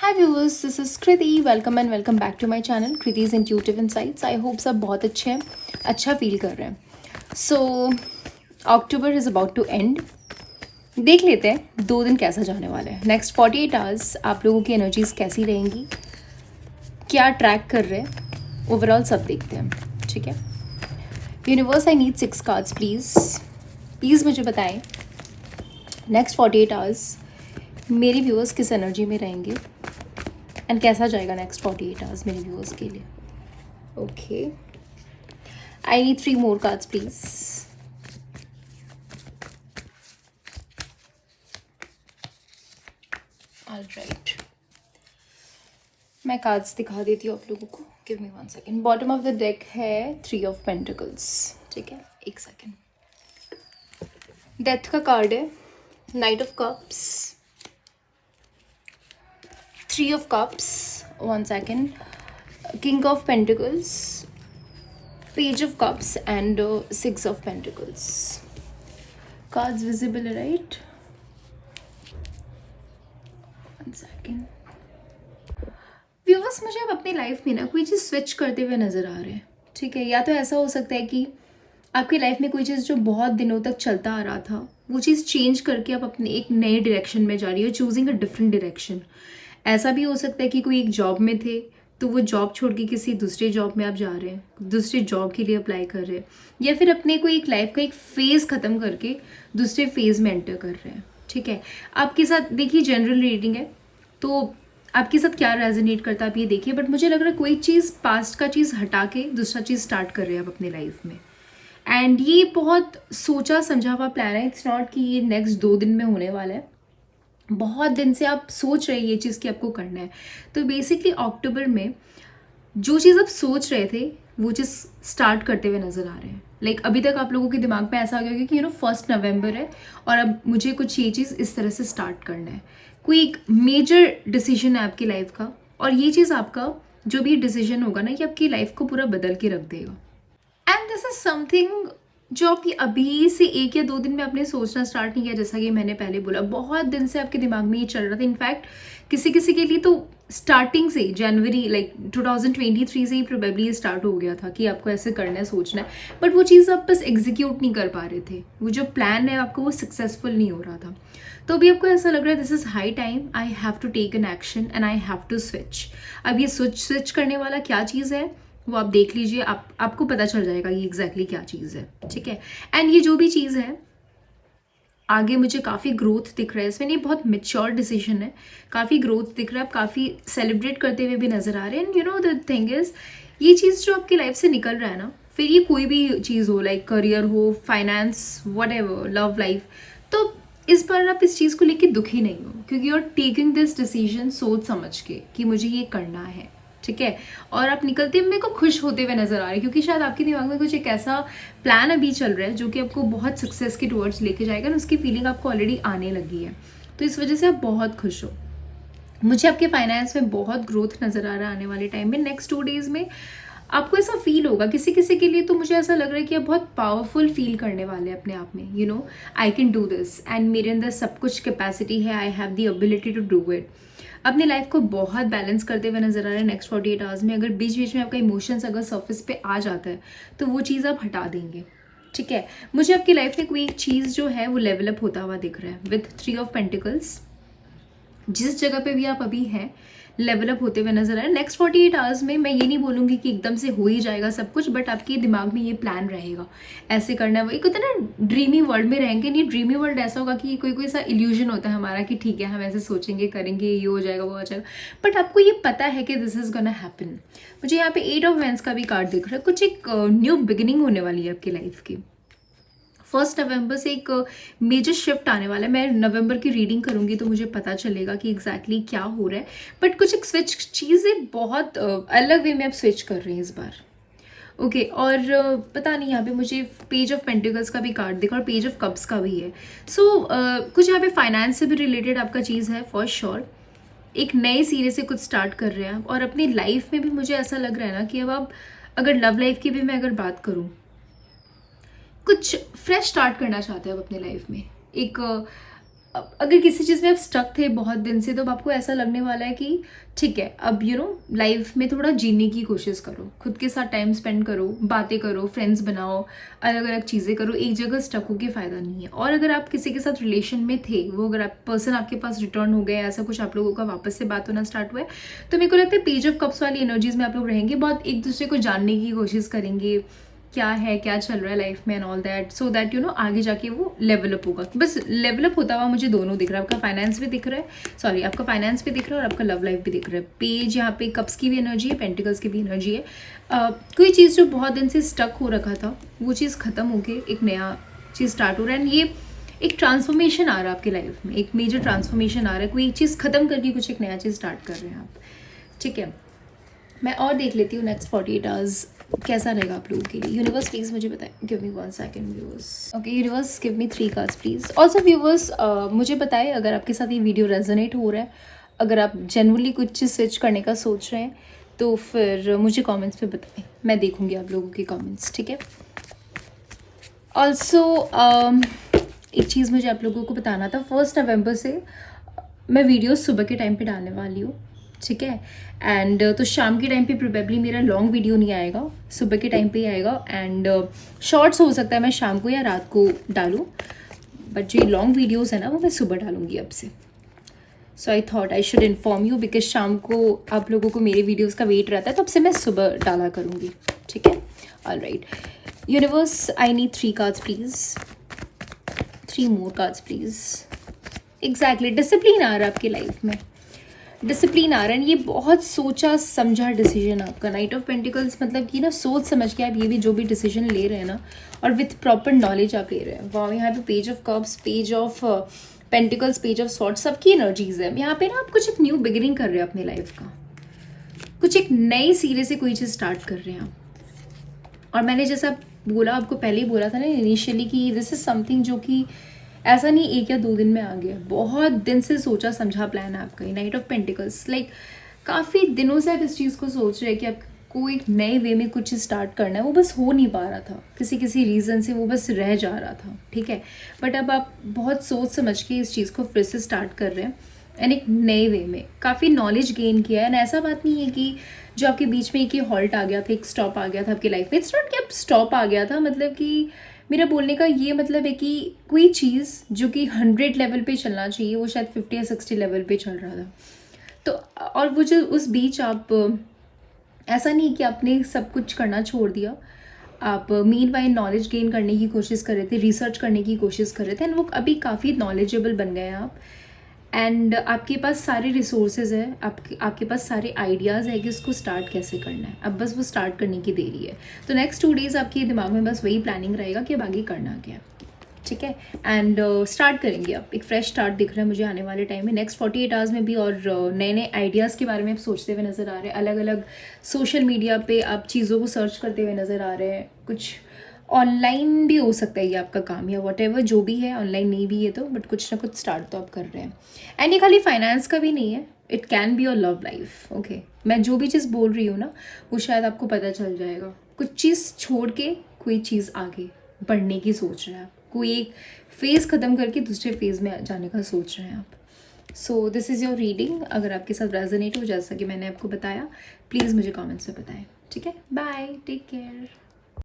Hi viewers, this is Kriti. Welcome and welcome back to my channel Kriti's Intuitive Insights. I hope सब बहुत अच्छे हैं, अच्छा feel कर रहे हैं. So October is about to end. देख लेते हैं 2 दिन कैसा जाने वाला है. नेक्स्ट 48 आवर्स आप लोगों की एनर्जीज कैसी रहेंगी, क्या ट्रैक कर रहे हैं, ओवरऑल सब देखते हैं. ठीक है. Universe, I need 6 cards please मुझे बताएं नेक्स्ट 48 आवर्स मेरे व्यूअर्स किस एनर्जी में रहेंगे एंड कैसा जाएगा नेक्स्ट 48 आवर्स मेरे व्यूअर्स के लिए. Okay, I need 3 more cards please. Alright, मैं कार्ड्स दिखा देती हूँ आप लोगों को. Give me 1 second. Bottom of the deck है 3 ऑफ पेंटिकल्स. ठीक है, 1 सेकेंड. डेथ का कार्ड है, night of cups, 3 of cups, 1 second, king of pentacles, page of cups and 6 of pentacles. Cards visible, right? 1 second. Viewers, मुझे अब अपनी life में ना कोई चीज़ स्विच करते हुए नज़र आ रहे हैं. ठीक है, या तो ऐसा हो सकता है कि आपकी लाइफ में कोई चीज़ जो बहुत दिनों तक चलता आ रहा था वो चीज़ चेंज करके आप अपने एक नए डायरेक्शन में जा रही हो, चूजिंग अ डिफरेंट डायरेक्शन. ऐसा भी हो सकता है कि कोई एक जॉब में थे तो वो जॉब छोड़ के किसी दूसरे जॉब में आप जा रहे हैं, दूसरे जॉब के लिए अप्लाई कर रहे हैं, या फिर अपने कोई एक लाइफ का एक फेज़ ख़त्म करके दूसरे फेज़ में एंटर कर रहे हैं. ठीक है, आपके साथ देखिए जनरल रीडिंग है तो आपके साथ क्या रेजोनेट करता है आप ये देखिए. बट मुझे लग रहा है कोई चीज़ पास्ट का चीज़ हटा के दूसरा चीज़ स्टार्ट कर रहे हैं आप अपनी लाइफ में. एंड ये बहुत सोचा समझा हुआ प्लान है. इट्स नॉट कि ये नेक्स्ट 2 दिन में होने वाला है. बहुत दिन से आप सोच रहे हैं ये चीज़ कि आपको करना है. तो बेसिकली अक्टूबर में जो चीज़ आप सोच रहे थे वो चीज़ स्टार्ट करते हुए नज़र आ रहे हैं. लाइक अभी तक आप लोगों के दिमाग में ऐसा आ गया कि 1 नवंबर है और अब मुझे कुछ ये चीज़ इस तरह से स्टार्ट करना है. कोई एक मेजर डिसीजन है आपकी लाइफ का और ये चीज़ आपका जो भी डिसीजन होगा ना, ये आपकी लाइफ को पूरा बदल के रख देगा. एंड दिस इज समथिंग जो आपकी अभी से 1 या 2 दिन में आपने सोचना स्टार्ट नहीं किया. जैसा कि मैंने पहले बोला, बहुत दिन से आपके दिमाग में ये चल रहा था. इनफैक्ट किसी किसी के लिए तो स्टार्टिंग से जनवरी लाइक 2023 से ही प्रोबेबली स्टार्ट हो गया था कि आपको ऐसे करना है, सोचना है. बट वो चीज़ आप बस एग्जीक्यूट नहीं कर पा रहे थे. वो जो प्लान है आपका वो सक्सेसफुल नहीं हो रहा था. तो अभी आपको ऐसा लग रहा है this is high time, I have to take an action and I have to switch. अब ये स्विच करने वाला क्या चीज़ है वो आप देख लीजिए. आपको पता चल जाएगा ये एग्जैक्टली क्या चीज़ है. ठीक है, एंड ये जो भी चीज़ है आगे मुझे काफ़ी ग्रोथ दिख रहा है इसमें. ये बहुत मेच्योर डिसीजन है, काफ़ी ग्रोथ दिख रहा है. आप काफ़ी सेलिब्रेट करते हुए भी नज़र आ रहे हैं. एंड द थिंग इज़, ये चीज़ जो आपकी लाइफ से निकल रहा है ना, फिर ये कोई भी चीज़ हो, लाइक करियर हो, फाइनेंस, व्हाटएवर, लव लाइफ, तो इस बार आप इस चीज़ को लेके दुखी नहीं हो क्योंकि you are taking this decision सोच समझ के कि मुझे ये करना है. ठीक है, और आप निकलते मेरे को खुश होते हुए नजर आ रहे हैं क्योंकि शायद आपके दिमाग में कुछ एक ऐसा प्लान अभी चल रहा है जो कि आपको बहुत सक्सेस के टुवर्ड्स लेके जाएगा. और उसकी फीलिंग आपको ऑलरेडी आने लगी है, तो इस वजह से आप बहुत खुश हो. मुझे आपके फाइनेंस में बहुत ग्रोथ नजर आ रहा है आने वाले टाइम में. नेक्स्ट 2 डेज में आपको ऐसा फील होगा. किसी किसी के लिए तो मुझे ऐसा लग रहा है कि आप बहुत पावरफुल फील करने वाले हैं अपने आप में. I can do this and मेरे अंदर सब कुछ कैपेसिटी है. I have the ability to do it. अपने लाइफ को बहुत बैलेंस करते हुए नजर आ रहे हैं नेक्स्ट 48 आवर्स में. अगर बीच बीच में आपका इमोशंस अगर सर्फेस पे आ जाता है तो वो चीज़ आप हटा देंगे. ठीक है, मुझे आपकी लाइफ में कोई एक चीज़ जो है वो लेवल अप होता हुआ दिख रहा है विथ 3 ऑफ पेंटिकल्स. जिस जगह पे भी आप अभी हैं लेवल अप होते हुए नजर आए. नेक्स्ट 48 आवर्स में मैं ये नहीं बोलूँगी कि एकदम से हो ही जाएगा सब कुछ, बट आपके दिमाग में ये प्लान रहेगा ऐसे करना है. वो एक होता है ना ड्रीमी वर्ल्ड में रहेंगे. नहीं, ड्रीमी वर्ल्ड ऐसा होगा कि कोई सा इल्यूजन होता है हमारा कि ठीक है हम ऐसे सोचेंगे, करेंगे, ये हो जाएगा, वो हो जाएगा. बट आपको ये पता है कि दिस इज गोना हैपन. मुझे यहाँ पे 8 ऑफ वैंस का भी कार्ड दिख रहा है. कुछ एक न्यू बिगिनिंग होने वाली है आपकी लाइफ की. 1 नवंबर से एक मेजर शिफ्ट आने वाला है. मैं नवंबर की रीडिंग करूंगी तो मुझे पता चलेगा कि एग्जैक्टली क्या हो रहा है. बट कुछ एक स्विच चीज़ें बहुत अलग वे में आप स्विच कर रहे हैं इस बार. ओके, और पता नहीं यहाँ पे मुझे पेज ऑफ पेंटिकल्स का भी कार्ड दिखा और पेज ऑफ कप्स का भी है. सो कुछ यहाँ पे फाइनेंस से भी रिलेटेड आपका चीज़ है फॉर श्योर. एक नए सिरे से कुछ स्टार्ट कर रहे हैं आप. और अपनी लाइफ में भी मुझे ऐसा लग रहा है ना कि अब आप अगर लव लाइफ की भी मैं अगर बात करूँ, कुछ फ्रेश स्टार्ट करना चाहते हैं आप अपने लाइफ में. एक अगर किसी चीज़ में आप स्टक थे बहुत दिन से, तो अब आपको ऐसा लगने वाला है कि ठीक है, अब लाइफ में थोड़ा जीने की कोशिश करो, खुद के साथ टाइम स्पेंड करो, बातें करो, फ्रेंड्स बनाओ, अलग अलग चीज़ें करो, एक जगह स्टक होकर फ़ायदा नहीं है। और अगर आप किसी के साथ रिलेशन में थे, वो अगर आप पर्सन आपके पास रिटर्न हो गया, ऐसा कुछ आप लोगों का वापस से बात होना स्टार्ट हुआ है, तो मेरे को लगता है पेज ऑफ कप्स वाली एनर्जीज में आप लोग रहेंगे, बहुत एक दूसरे को जानने की कोशिश करेंगे, क्या है, क्या चल रहा है लाइफ में and all that, so that आगे जाके वो लेवलअप होगा। बस लेवलअप होता हुआ मुझे दोनों दिख रहा है, आपका फाइनेंस भी दिख रहा है, सॉरी आपका फाइनेंस भी दिख रहा है और आपका लव लाइफ भी दिख रहा है। पेज यहाँ पे कप्स की भी एनर्जी है, पेंटिकल्स की भी एनर्जी है। कोई चीज़ जो बहुत दिन से स्टक हो रखा था, वो चीज़ खत्म होके एक नया चीज़ स्टार्ट हो रहा है, एंड ये एक ट्रांसफॉर्मेशन आ रहा है आपकी लाइफ में, एक मेजर ट्रांसफॉर्मेशन आ रहा है, कोई एक चीज़ खत्म करके कुछ एक नया चीज़ स्टार्ट कर रहे हैं आप। ठीक है, मैं और देख लेती हूँ नेक्स्ट 48 आवर्स कैसा रहेगा आप लोगों के लिए। यूनिवर्स प्लीज मुझे बताएं, give me 1 second viewers. Okay universe, give me 3 cards please. Also viewers, मुझे बताएं अगर आपके साथ ये वीडियो रेजोनेट हो रहा है, अगर आप जेन्युइनली कुछ चीज़ स्विच करने का सोच रहे हैं, तो फिर मुझे कमेंट्स पे बताएं, मैं देखूंगी आप लोगों के कमेंट्स। ठीक है, ऑल्सो एक चीज़ मुझे आप लोगों को बताना था, 1 नवंबर से मैं वीडियोस सुबह के टाइम पे डालने वाली हूँ। ठीक है, एंड तो शाम के टाइम पे प्रोबेबली मेरा लॉन्ग वीडियो नहीं आएगा, सुबह के टाइम पे ही आएगा, एंड शॉर्ट्स हो सकता है मैं शाम को या रात को डालूँ, बट जो लॉन्ग वीडियोस है ना, वो मैं सुबह डालूंगी अब से। So I thought I should inform you, because शाम को आप लोगों को मेरे वीडियोज़ का वेट रहता है, तो अब से मैं सुबह डाला करूँगी। ठीक है, alright universe, I need 3 cards please, 3 more cards please. Exactly, discipline आ रहा है आपकी लाइफ में, डिसिप्लिन आ रहा है, ये बहुत सोचा समझा डिसीजन आपका। नाइट ऑफ पेंटिकल्स मतलब कि सोच समझ के आप ये भी जो भी डिसीजन ले रहे हैं ना, और विथ प्रॉपर नॉलेज आप ले रहे हैं। वाह, यहाँ पे page of cups, page of pentacles, page of swords, सबकी एनर्जीज है यहाँ पे ना। आप कुछ एक न्यू बिगिनिंग कर रहे हैं अपने लाइफ का, कुछ एक नए सिरे से कोई चीज़ स्टार्ट कर रहे हैं आप। और मैंने जैसा बोला, आपको पहले ही बोला था ना इनिशियली, कि दिस इज समथिंग जो कि ऐसा नहीं 1 या 2 दिन में आ गया, बहुत दिन से सोचा समझा प्लान है आपका। नाइट ऑफ पेंटिकल्स, लाइक काफ़ी दिनों से आप इस चीज़ को सोच रहे हैं कि आपको एक नए वे में कुछ स्टार्ट करना है, वो बस हो नहीं पा रहा था, किसी किसी रीज़न से वो बस रह जा रहा था। ठीक है, बट अब आप बहुत सोच समझ के इस चीज़ को फिर से स्टार्ट कर रहे हैं, एंड एक नए वे में काफ़ी नॉलेज गेन किया है। एंड ऐसा बात नहीं है कि जो आपके बीच में एक हॉल्ट आ गया था, एक स्टॉप आ गया था आपकी लाइफ में, इट्स नॉट कि अब स्टॉप आ गया था, मतलब कि मेरा बोलने का ये मतलब है कि कोई चीज़ जो कि 100 लेवल पे चलना चाहिए, वो शायद 50 या 60 लेवल पे चल रहा था। तो और वो जो उस बीच आप, ऐसा नहीं कि आपने सब कुछ करना छोड़ दिया, आप मीनवाइल नॉलेज गेन करने की कोशिश कर रहे थे, रिसर्च करने की कोशिश कर रहे थे, एंड वो अभी काफ़ी नॉलेजेबल बन गए हैं आप। एंड आपके पास सारे रिसोर्सेज है, आपके पास सारे आइडियाज़ है कि इसको स्टार्ट कैसे करना है, अब बस वो स्टार्ट करने की देरी है। तो नेक्स्ट 2 डेज़ आपके दिमाग में बस वही प्लानिंग रहेगा कि अब आगे करना क्या है। ठीक है, एंड स्टार्ट करेंगे आप, एक फ्रेश स्टार्ट दिख रहा है मुझे आने वाले टाइम में, नेक्स्ट 48 आवर्स में भी। और नए नए आइडियाज़ के बारे में आप सोचते हुए नज़र आ रहे हैं, अलग अलग सोशल मीडिया पे आप चीज़ों को सर्च करते हुए नज़र आ रहे हैं, कुछ ऑनलाइन भी हो सकता है ये आपका काम, या वट एवर जो भी है, ऑनलाइन नहीं भी है तो, बट कुछ ना कुछ स्टार्ट तो आप कर रहे हैं। एंड ये खाली फाइनेंस का भी नहीं है, it can be your love life. Okay, मैं जो भी चीज़ बोल रही हूँ ना, वो शायद आपको पता चल जाएगा। कुछ चीज़ छोड़ के कोई चीज़ आगे बढ़ने की सोच रहे हैं आप, कोई एक फेज़ ख़त्म करके दूसरे फेज़ में जाने का सोच रहे हैं आप। So this is your reading. अगर आपके साथ रेजोनेट हो, जैसा कि मैंने आपको बताया, प्लीज़ मुझे कमेंट्स में बताएं। ठीक है, बाय, टेक केयर।